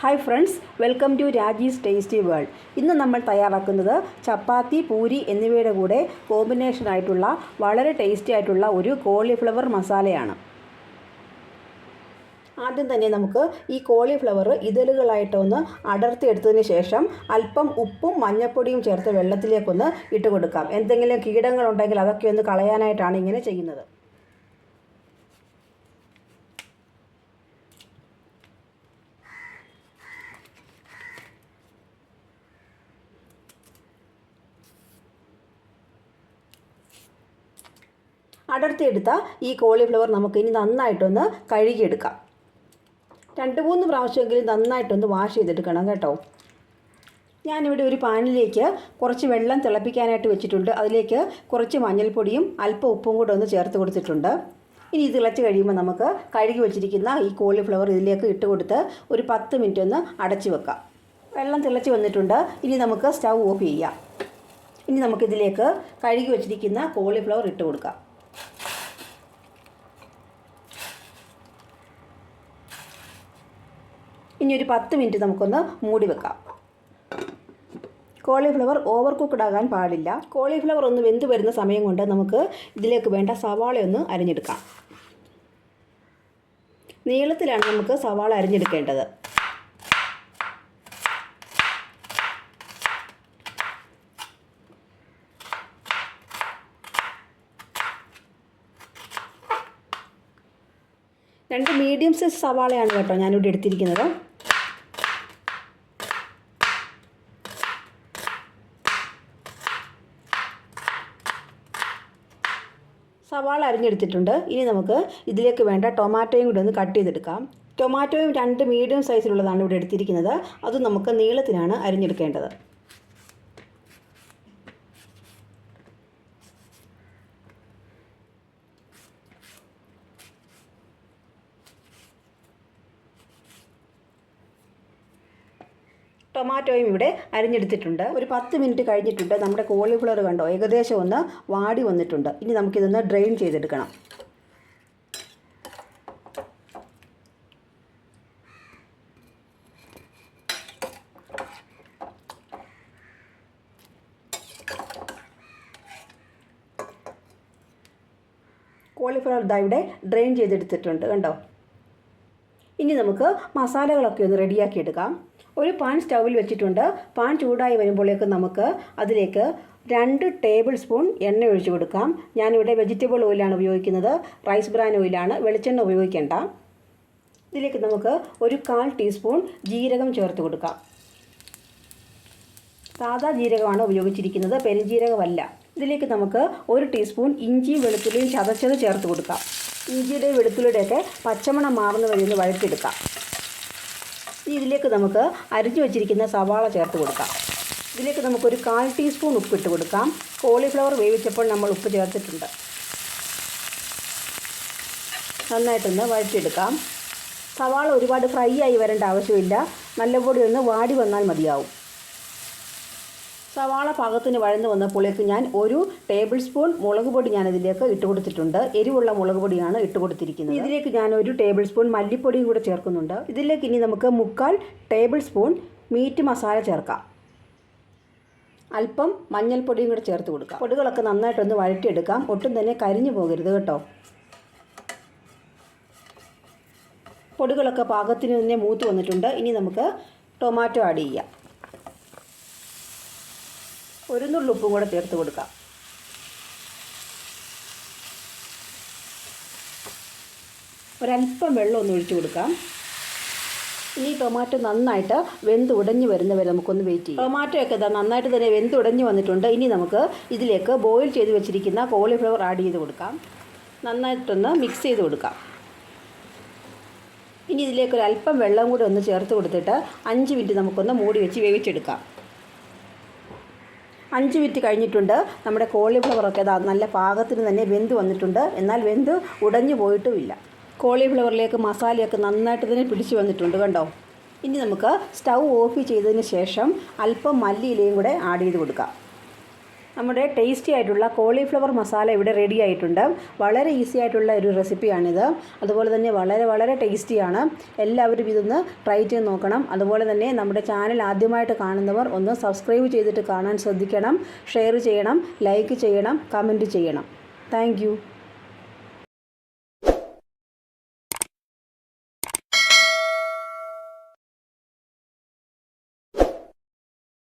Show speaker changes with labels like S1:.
S1: Hi friends, welcome to Raji's tasty world. ഇന്ന് നമ്മൾ തയ്യാറാക്കുന്നത് ചപ്പാത്തി, പൂരി എന്നിവയുടെ കൂടെ കോമ്പിനേഷനായിട്ടുള്ള വളരെ ടേസ്റ്റി ആയിട്ടുള്ള ഒരു കോളിഫ്ലവർ മസാലയാണ്. ആദ്യം തന്നെ നമുക്ക് ഈ കോളിഫ്ലവർ ഇതളുകളായിട്ടൊന്ന് അടർത്തിയെടുത്തതിന് ശേഷം അല്പം ഉപ്പും മഞ്ഞൾപ്പൊടിയും ചേർത്ത് വെള്ളത്തിലേക്കൊന്ന് ഇട്ട് കൊടുക്കാം. എന്തെങ്കിലും കീടങ്ങളുണ്ടെങ്കിൽ അതൊക്കെ ഒന്ന് കളയാനായിട്ടാണ് ഇങ്ങനെ ചെയ്യുന്നത്. അടർത്തിയെടുത്ത ഈ കോളിഫ്ലവർ നമുക്കിനി നന്നായിട്ടൊന്ന് കഴുകിയെടുക്കാം. 2-3 പ്രാവശ്യമെങ്കിലും നന്നായിട്ടൊന്ന് വാഷ് ചെയ്തെടുക്കണം കേട്ടോ. ഞാനിവിടെ ഒരു പാനിലേക്ക് കുറച്ച് വെള്ളം തിളപ്പിക്കാനായിട്ട് വെച്ചിട്ടുണ്ട്. അതിലേക്ക് കുറച്ച് മഞ്ഞൾപ്പൊടിയും അല്പം ഉപ്പും കൂടെ ഒന്ന് ചേർത്ത് കൊടുത്തിട്ടുണ്ട്. ഇനി ഇത് തിളച്ച് കഴിയുമ്പോൾ നമുക്ക് കഴുകി വെച്ചിരിക്കുന്ന ഈ കോളിഫ്ലവർ ഇതിലേക്ക് ഇട്ട് കൊടുത്ത് ഒരു 10 മിനിറ്റ് ഒന്ന് അടച്ചു വെക്കാം. വെള്ളം തിളച്ച് വന്നിട്ടുണ്ട്. ഇനി നമുക്ക് സ്റ്റൗ ഓഫ് ചെയ്യാം. ഇനി നമുക്കിതിലേക്ക് കഴുകി വെച്ചിരിക്കുന്ന കോളിഫ്ലവർ ഇട്ട് കൊടുക്കാം. ഇനി ഒരു 10 മിനിറ്റ് നമുക്കൊന്ന് മൂടി വെക്കാം. കോളിഫ്ലവർ ഓവർ കുക്ക്ഡ് ആകാൻ പാടില്ല. കോളിഫ്ലവർ ഒന്ന് വെന്ത് വരുന്ന സമയം കൊണ്ട് നമുക്ക് ഇതിലേക്ക് വേണ്ട സവാളയൊന്ന് അരിഞ്ഞെടുക്കാം. നീളത്തിലാണ് നമുക്ക് സവാള അരിഞ്ഞെടുക്കേണ്ടത്. രണ്ട് മീഡിയം സൈസ് സവാളയാണ് കേട്ടോ ഞാനിവിടെ എടുത്തിരിക്കുന്നത്. സവാള അരിഞ്ഞെടുത്തിട്ടുണ്ട്. ഇനി നമുക്ക് ഇതിലേക്ക് വേണ്ട ടൊമാറ്റോയും കൂടി ഒന്ന് കട്ട് ചെയ്തെടുക്കാം. ടൊമാറ്റോയും 2 മീഡിയം സൈസിലുള്ളതാണ് ഇവിടെ എടുത്തിരിക്കുന്നത്. അത് നമുക്ക് നീളത്തിലാണ് അരിഞ്ഞെടുക്കേണ്ടത്. ടൊമാറ്റോയും ഇവിടെ അരിഞ്ഞെടുത്തിട്ടുണ്ട്. ഒരു 10 മിനിറ്റ് കഴിഞ്ഞിട്ടുണ്ട്. നമ്മുടെ കോളിഫ്ലവർ കണ്ടോ ഏകദേശം ഒന്ന് വാടി വന്നിട്ടുണ്ട്. ഇനി നമുക്കിതൊന്ന് ഡ്രെയിൻ ചെയ്തെടുക്കണം. കോളിഫ്ലവർ ഇതാ ഇവിടെ ഡ്രെയിൻ ചെയ്തെടുത്തിട്ടുണ്ട് കണ്ടോ. ഇനി നമുക്ക് മസാലകളൊക്കെ ഒന്ന് റെഡിയാക്കി എടുക്കാം. ഒരു പാൻ സ്റ്റൗവിൽ വെച്ചിട്ടുണ്ട്. പാൻ ചൂടായി വരുമ്പോഴേക്ക് നമുക്ക് അതിലേക്ക് 2 ടേബിൾ സ്പൂൺ എണ്ണ ഒഴിച്ചു കൊടുക്കാം. ഞാനിവിടെ വെജിറ്റബിൾ ഓയിലാണ് ഉപയോഗിക്കുന്നത്. റൈസ് ബ്രാൻ ഓയിലാണ്, വെളിച്ചെണ്ണ ഉപയോഗിക്കേണ്ട. ഇതിലേക്ക് നമുക്ക് ഒരു 1/4 ടീസ്പൂൺ ജീരകം ചേർത്ത് കൊടുക്കാം. സാദാ ജീരകമാണ് ഉപയോഗിച്ചിരിക്കുന്നത്, പെരുംജീരകമല്ല. ഇതിലേക്ക് നമുക്ക് 1 ടീസ്പൂൺ ഇഞ്ചിയും വെളുത്തുള്ളിയും ചതച്ചത് ചേർത്ത് കൊടുക്കാം. ഇഞ്ചിയുടെയും വെളുത്തുള്ളിയുടെയൊക്കെ പച്ചമണം മാറുന്ന വരെ ഒന്ന് വഴറ്റിയെടുക്കാം. ഇതിലേക്ക് നമുക്ക് അരിഞ്ഞു വെച്ചിരിക്കുന്ന സവാള ചേർത്ത് കൊടുക്കാം. ഇതിലേക്ക് നമുക്കൊരു 1/4 ടീസ്പൂൺ ഉപ്പിട്ട് കൊടുക്കാം. കോളിഫ്ലവർ വേവിച്ചപ്പോൾ നമ്മൾ ഉപ്പ് ചേർത്തിട്ടുണ്ട്. നന്നായിട്ടൊന്ന് വഴറ്റിയെടുക്കാം. സവാള ഒരുപാട് ഫ്രൈ ആയി വരേണ്ട ആവശ്യമില്ല. നല്ലപോലെ ഒന്ന് വാടി വന്നാൽ മതിയാവും. സവാള പാകത്തിന് വഴന്ന് വന്നപ്പോഴേക്ക് ഞാൻ 1 ടേബിൾ സ്പൂൺ മുളക് പൊടി ഞാനിതിലേക്ക് ഇട്ട് കൊടുത്തിട്ടുണ്ട്. എരിവുള്ള മുളക് പൊടിയാണ് ഇട്ട് കൊടുത്തിരിക്കുന്നത്. ഇതിലേക്ക് ഞാൻ 1 ടേബിൾ സ്പൂൺ മല്ലിപ്പൊടിയും കൂടെ ചേർക്കുന്നുണ്ട്. ഇതിലേക്ക് ഇനി നമുക്ക് 3/4 ടേബിൾ സ്പൂൺ മീറ്റ് മസാല ചേർക്കാം. അല്പം മഞ്ഞൾപ്പൊടിയും കൂടെ ചേർത്ത് കൊടുക്കാം. പൊടികളൊക്കെ നന്നായിട്ടൊന്ന് വഴറ്റിയെടുക്കാം. ഒട്ടും തന്നെ കരിഞ്ഞു പോകരുത് കേട്ടോ. പൊടികളൊക്കെ പാകത്തിന് തന്നെ മൂത്ത് വന്നിട്ടുണ്ട്. ഇനി നമുക്ക് ടൊമാറ്റോ ആഡ് ചെയ്യാം. 1 നുള്ളി ഉപ്പും കൂടെ ചേർത്ത് കൊടുക്കാം. ഒരല്പം വെള്ളം ഒന്ന് ഒഴിച്ചു കൊടുക്കാം. ഇനി ടൊമാറ്റോ നന്നായിട്ട് വെന്ത് ഉടഞ്ഞ് വരുന്നവരെ നമുക്കൊന്ന് വെയിറ്റ് ചെയ്യാം. ടൊമാറ്റോ ഒക്കെ നന്നായിട്ട് തന്നെ വെന്ത് ഉടഞ്ഞ് വന്നിട്ടുണ്ട്. ഇനി നമുക്ക് ഇതിലേക്ക് ബോയിൽ ചെയ്ത് വെച്ചിരിക്കുന്ന കോളിഫ്ലവർ ആഡ് ചെയ്ത് കൊടുക്കാം. നന്നായിട്ടൊന്ന് മിക്സ് ചെയ്ത് കൊടുക്കാം. ഇനി ഇതിലേക്ക് ഒരല്പം വെള്ളം കൂടി ഒന്ന് ചേർത്ത് കൊടുത്തിട്ട് 5 മിനിറ്റ് നമുക്കൊന്ന് മൂടി വെച്ച് വേവിച്ചെടുക്കാം. 5 മിനിറ്റ് കഴിഞ്ഞിട്ടുണ്ട്. നമ്മുടെ കോളിഫ്ലവറൊക്കെ നല്ല പാകത്തിന് തന്നെ വെന്ത് വന്നിട്ടുണ്ട്. എന്നാൽ വെന്ത് ഉടഞ്ഞു പോയിട്ടുമില്ല. കോളിഫ്ലവറിലേക്ക് മസാലയൊക്കെ നന്നായിട്ട് തന്നെ പിടിച്ചു വന്നിട്ടുണ്ട് കണ്ടോ. ഇനി നമുക്ക് സ്റ്റൗ ഓഫ് ചെയ്തതിന് ശേഷം അല്പം മല്ലിയിലയും കൂടെ ആഡ് ചെയ്ത് കൊടുക്കാം. നമ്മുടെ ടേസ്റ്റി ആയിട്ടുള്ള കോളിഫ്ലവർ മസാല ഇവിടെ റെഡി ആയിട്ടുണ്ട്. വളരെ ഈസി ആയിട്ടുള്ള ഒരു റെസിപ്പിയാണിത്. അതുപോലെ തന്നെ വളരെ വളരെ ടേസ്റ്റിയാണ്. എല്ലാവരും ഇതൊന്ന് ട്രൈ ചെയ്ത് നോക്കണം. അതുപോലെ തന്നെ നമ്മുടെ ചാനൽ ആദ്യമായിട്ട് കാണുന്നവർ ഒന്ന് സബ്സ്ക്രൈബ് ചെയ്തിട്ട് കാണാൻ ശ്രദ്ധിക്കണം. ഷെയർ ചെയ്യണം, ലൈക്ക് ചെയ്യണം, കമൻറ്റ് ചെയ്യണം. താങ്ക്